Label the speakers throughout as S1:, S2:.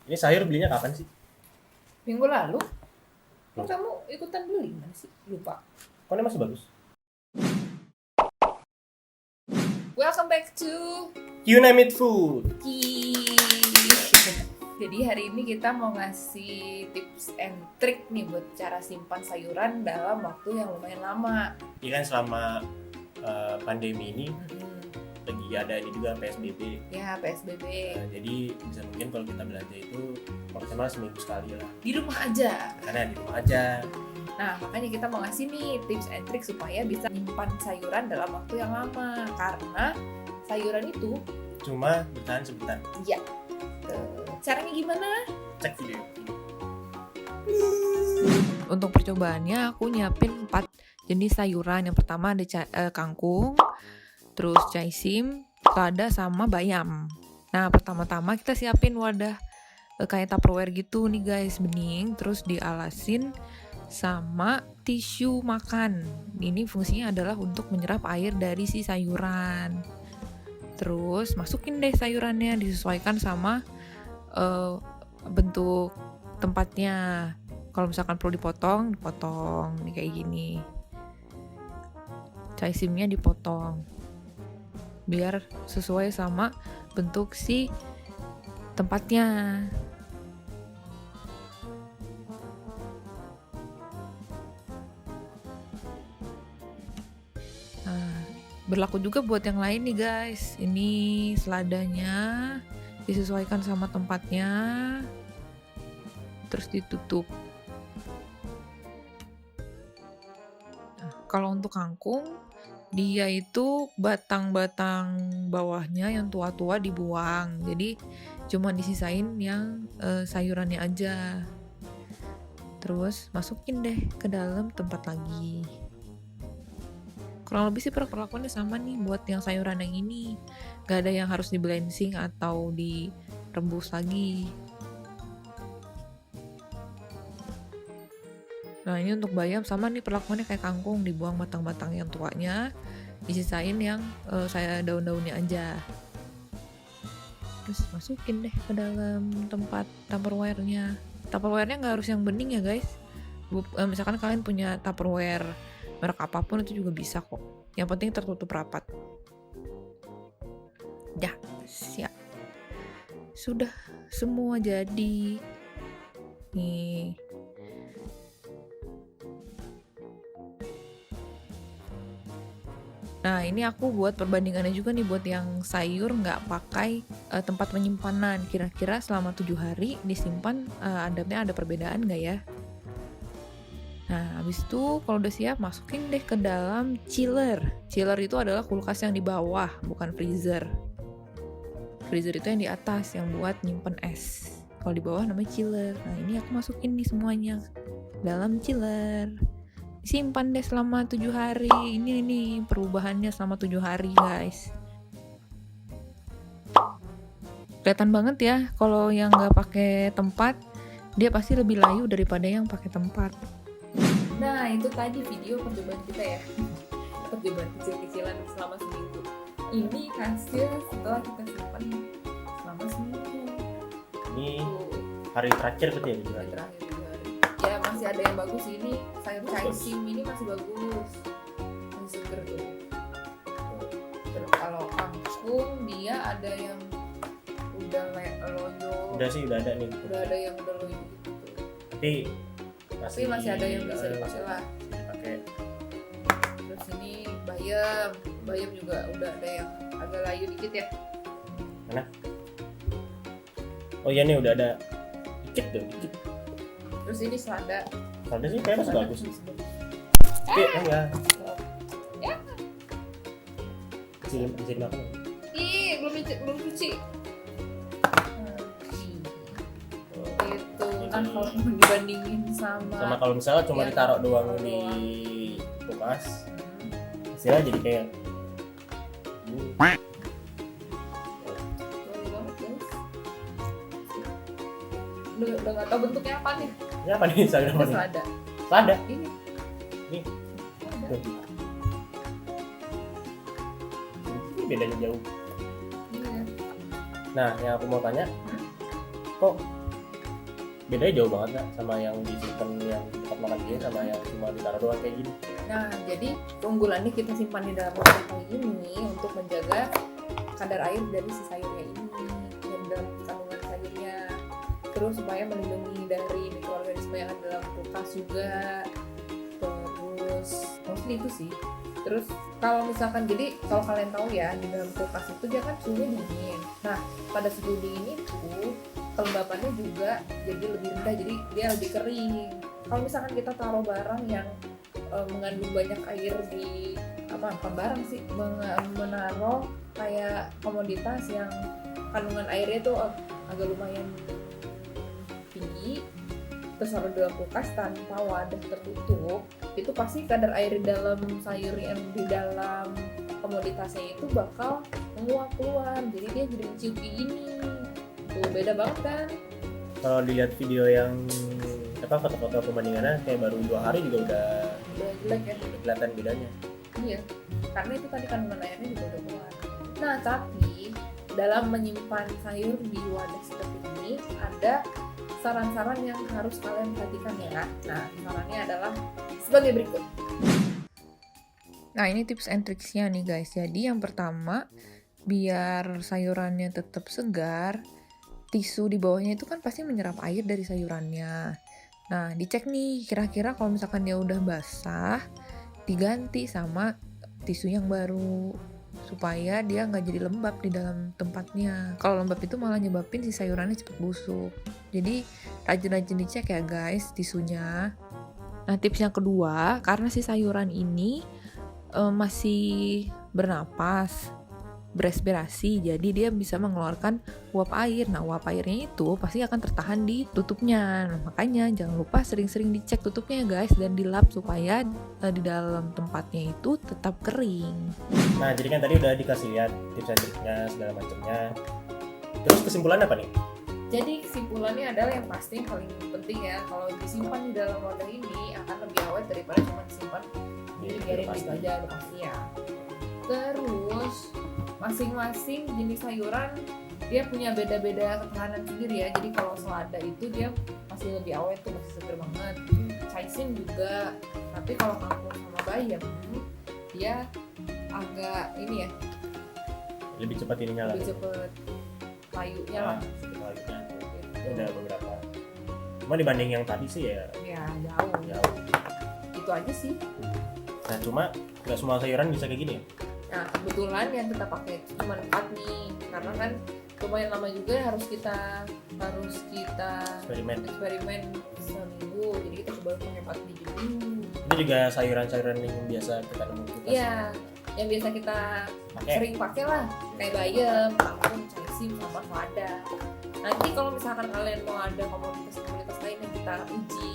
S1: Ini sayur belinya kapan sih?
S2: Minggu lalu. Kok
S1: Loh.
S2: kamu ikutan beli mana sih? Lupa.
S1: Kok ini masih bagus?
S2: Welcome back to
S1: You name it food.
S2: Ki. Jadi hari ini kita mau ngasih tips and trick nih buat cara simpan sayuran dalam waktu yang lumayan lama.
S1: Iya kan selama pandemi ini lagi ada ini juga PSBB.
S2: Ya, PSBB.
S1: Jadi bisa mungkin kalau kita belanja itu maksimal seminggu sekali lah.
S2: Di rumah aja.
S1: Karena di rumah aja.
S2: Nah, makanya kita mau ngasih nih tips and trick supaya bisa menyimpan sayuran dalam waktu yang lama. Karena sayuran itu
S1: Cuma bertahan sebentar.
S2: ya. Caranya gimana?
S1: Cek video.
S2: Untuk percobaannya aku nyiapin 4 jenis sayuran. Yang pertama ada kangkung, terus caisim, lada, sama bayam. Nah, pertama-tama kita siapin wadah kayak Tupperware gitu nih guys, bening, terus dialasin sama tisu makan. Ini fungsinya adalah untuk menyerap air dari si sayuran. Terus masukin deh sayurannya, disesuaikan sama bentuk tempatnya. Kalau misalkan perlu dipotong nih kayak gini. Caisimnya dipotong biar sesuai sama bentuk si tempatnya. Nah, berlaku juga buat yang lain nih guys. Ini seladanya disesuaikan sama tempatnya, terus ditutup. Nah, kalau untuk kangkung, dia itu batang-batang bawahnya yang tua-tua dibuang, jadi cuma disisain yang sayurannya aja. Terus masukin deh ke dalam tempat lagi. Kurang lebih sih perlakuannya sama nih buat yang sayuran yang ini. Gak ada yang harus di-blanching atau direbus lagi. Nah, ini untuk bayam sama nih perlakuannya kayak kangkung, dibuang batang-batang yang tuanya, disisain yang saya daun-daunnya aja. Terus masukin deh ke dalam tempat Tupperware-nya. Tupperware-nya nggak harus yang bening ya guys. Misalkan kalian punya Tupperware merek apapun itu juga bisa kok. Yang penting tertutup rapat. Ya, siap. Sudah semua jadi. Nih. Nah, ini aku buat perbandingannya juga nih buat yang sayur nggak pakai tempat penyimpanan. Kira-kira selama 7 hari disimpan ada perbedaan nggak ya? Nah, habis itu kalau udah siap masukin deh ke dalam chiller. Chiller itu adalah kulkas yang di bawah, bukan freezer. Freezer itu yang di atas, yang buat nyimpen es. Kalau di bawah namanya chiller. Nah, ini aku masukin nih semuanya dalam chiller. Simpan deh selama 7 hari. Ini perubahannya selama 7 hari guys. Kelihatan banget ya kalau yang nggak pakai tempat, dia pasti lebih layu daripada yang pakai tempat. Nah, itu tadi video percobaan kita ya. Percobaan kecil-kecilan selama seminggu. Ini hasil setelah kita simpan selama seminggu.
S1: Ini hari terakhir berarti ya,
S2: Hari terakhir 7 hari. Ya, masih ada yang bagus sih. Ini sayur caisim ini masih bagus, masih seger tuh. Terus kalau kangkung dia ada yang udah loyo.
S1: Udah sih, udah ada nih.
S2: Udah ada yang udah loyo gitu.
S1: Tapi
S2: Masih ada yang bisa dipakai lah.
S1: Pakai.
S2: Terus ini bayam juga udah ada yang agak layu dikit ya.
S1: Mana? Oh iya nih udah ada dikit.
S2: Terus ini selada.
S1: Selada sih kayak masih bagus. Tapi enggak.
S2: Ya.
S1: Kecil makan.
S2: Ih, belum cuci. Itu kan kalau dibandingin sama
S1: Kalau misalnya cuma
S2: yang
S1: ditaruh doang
S2: doang.
S1: di kulkas, hasilnya jadi kayak
S2: baru banget guys. Udah nggak tahu bentuknya apa nih.
S1: ini apa nih sayur apa
S2: Ini
S1: nih?
S2: selada.
S1: Selada.
S2: Ini.
S1: Nih.
S2: Selada.
S1: Tuh. Ini bedanya jauh.
S2: Iya.
S1: Nah, yang aku mau tanya, kok Bedanya jauh banget nggak sama yang disimpan yang di tempat makan dia sama yang cuma ditaruh doang kayak gini?
S2: Nah, jadi keunggulannya kita simpan di dalam wadah kayak gini untuk menjaga kadar air dari si sayurnya ini dan dalam kandungan sayurnya. Terus supaya melindungi dari mikroorganisme yang ada dalam kulkas juga. Terus mostly itu sih. Terus kalau misalkan, jadi kalau kalian tahu ya, di dalam kulkas itu dia kan suhunya dingin. Nah, pada suhu dingin itu kelembapannya juga jadi lebih rendah, jadi dia lebih kering. Kalau misalkan kita taruh barang yang mengandung banyak air di bukan barang sih, menaruh kayak komoditas yang kandungan airnya tuh agak lumayan tinggi, terus taruh dalam kulkas tanpa wadah tertutup, itu pasti kadar air di dalam sayur yang di dalam komoditasnya itu bakal menguap keluar, jadi dia jadi menciut kayak gini. Tuh beda banget kan?
S1: Kalau dilihat video yang foto-foto perbandingannya kayak baru 2 hari juga udah
S2: jelek ya,
S1: kelihatan bedanya.
S2: Iya, karena itu tadi kandungan airnya juga udah keluar. Nah, tapi dalam menyimpan sayur di wadah seperti ini ada saran-saran yang harus kalian perhatikan ya. Nah, sarannya adalah sebagai berikut. Nah, ini tips and tricksnya nih guys. Jadi yang pertama, biar sayurannya tetap segar, tisu di bawahnya itu kan pasti menyerap air dari sayurannya. Nah, dicek nih kira-kira kalau misalkan dia udah basah, diganti sama tisu yang baru supaya dia nggak jadi lembab di dalam tempatnya. Kalau lembab itu malah nyebabin si sayurannya cepet busuk. Jadi rajin-rajin dicek ya guys tisunya. Nah, tips yang kedua, karena si sayuran ini masih bernapas, berespirasi, jadi dia bisa mengeluarkan uap air. Nah, uap airnya itu pasti akan tertahan di tutupnya. Nah, makanya jangan lupa sering-sering dicek tutupnya ya guys, dan dilap supaya di dalam tempatnya itu tetap kering.
S1: Nah, jadi kan tadi udah dikasih lihat tips and triknya segala macamnya. Terus kesimpulannya apa nih?
S2: Jadi kesimpulannya adalah yang pasti yang paling penting ya, kalau disimpan di dalam wadah ini akan lebih awet daripada cuma disimpan di biarin gitu aja, udah pasti ya. Terus masing-masing jenis sayuran dia punya beda-beda ketahanan sendiri ya. Jadi kalau selada itu dia masih lebih awet tuh, masih seger banget. Caising juga. Tapi kalau kangkung sama bayam dia agak ini ya,
S1: Lebih cepat ininya lah.
S2: lebih cepet layunya lah.
S1: Cepet layunya.
S2: Gitu.
S1: Ada beberapa. Cuma dibanding yang tadi sih ya
S2: Jauh. Itu aja sih.
S1: Nah, cuma nggak semua sayuran bisa kayak gini ya.
S2: Nah, kebetulan yang kita pakai cuma 4 nih, karena kan lumayan lama juga harus kita eksperimen seminggu, jadi kita coba pakai 4 biji dulu.
S1: Ini juga sayuran-sayuran yang biasa kita nemu di kulkas.
S2: Iya, yang biasa kita sering pakai lah, kayak bayam, kangkung, caising, sama selada. Nanti kalau misalkan kalian mau ada komoditas lain yang kita uji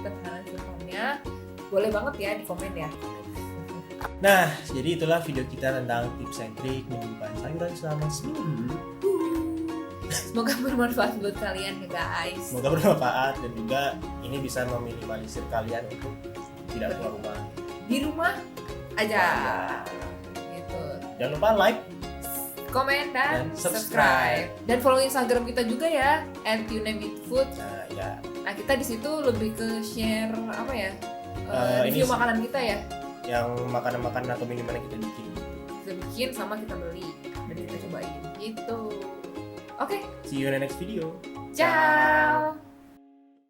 S2: ketahanan simpannya, boleh banget ya di komen ya.
S1: Nah, jadi itulah video kita tentang tips and trik menyimpan sayuran selama seminggu.
S2: Semoga bermanfaat buat kalian ya guys.
S1: Semoga bermanfaat dan juga ini bisa meminimalisir kalian untuk tidak keluar rumah.
S2: Di rumah aja. Gitu.
S1: Jangan lupa like,
S2: komen dan
S1: subscribe.
S2: Dan follow Instagram kita juga ya @younameitfood.
S1: Nah, ya.
S2: Nah, kita di situ lebih ke share apa ya?
S1: Ini
S2: Review makanan kita ya.
S1: Yang makanan-makanan atau minuman yang kita bikin.
S2: Kita bikin sama kita beli dan kita cobain gitu. Oke.
S1: See you in the next video.
S2: Ciao.